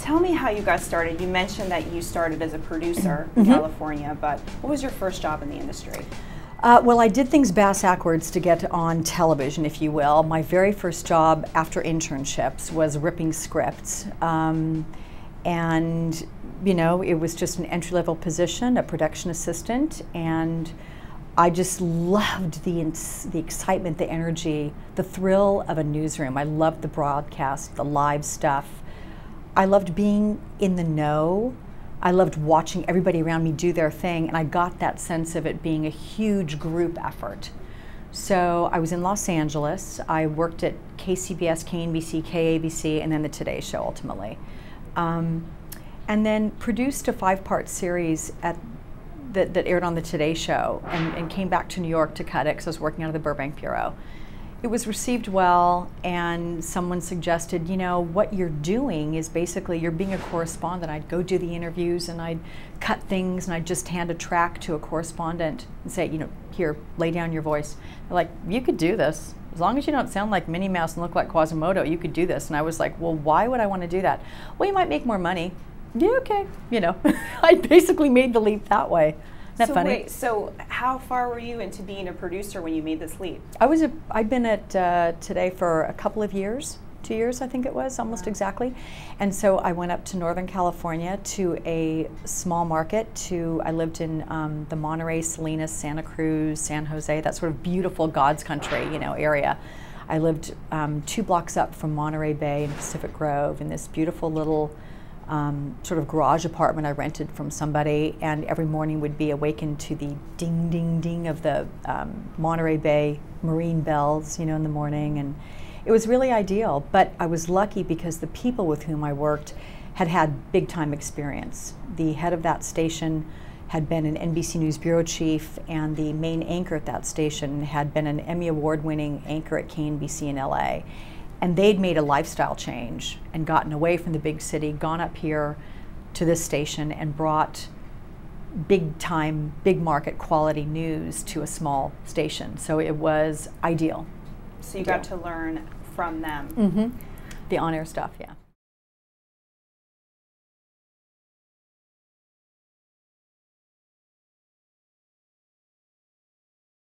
tell me how you got started. You mentioned that you started as a producer in California, but what was your first job in the industry? Well, I did things bass-ackwards to get on television, if you will. My very first job after internships was ripping scripts. And, you know, it was just an entry-level position, a production assistant, and I just loved the excitement, the energy, the thrill of a newsroom. I loved the broadcast, the live stuff. I loved being in the know. I loved watching everybody around me do their thing, and I got that sense of it being a huge group effort. So I was in Los Angeles. I worked at KCBS, KNBC, KABC, and then the Today Show ultimately. And then produced a 5-part series that aired on the Today Show, and came back to New York to cut it because I was working out of the Burbank Bureau. It was received well, and someone suggested, you know, what you're doing is basically you're being a correspondent. I'd go do the interviews and I'd cut things and I'd just hand a track to a correspondent and say, you know, here, lay down your voice. They're like, you could do this. As long as you don't sound like Minnie Mouse and look like Quasimodo, you could do this. And I was like, well, why would I want to do that? Well, you might make more money. Yeah, okay. You know, I basically made the leap that way. Isn't that funny? Wait, so how far were you into being a producer when you made this leap? I'd been at Today for a couple of years, 2 years I think it was, almost exactly. And so I went up to Northern California to a small market. I lived in the Monterey, Salinas, Santa Cruz, San Jose, that sort of beautiful God's country, you know, area. I lived 2 blocks up from Monterey Bay in Pacific Grove in this beautiful little sort of garage apartment I rented from somebody, and every morning would be awakened to the ding, ding, ding of the Monterey Bay marine bells, you know, in the morning, and it was really ideal. But I was lucky because the people with whom I worked had big time experience. The head of that station had been an NBC News bureau chief, and the main anchor at that station had been an Emmy Award-winning anchor at KNBC in LA. And they'd made a lifestyle change and gotten away from the big city, gone up here to this station and brought big time, big market quality news to a small station. So it was ideal. So you got to learn from them. The on-air stuff, yeah.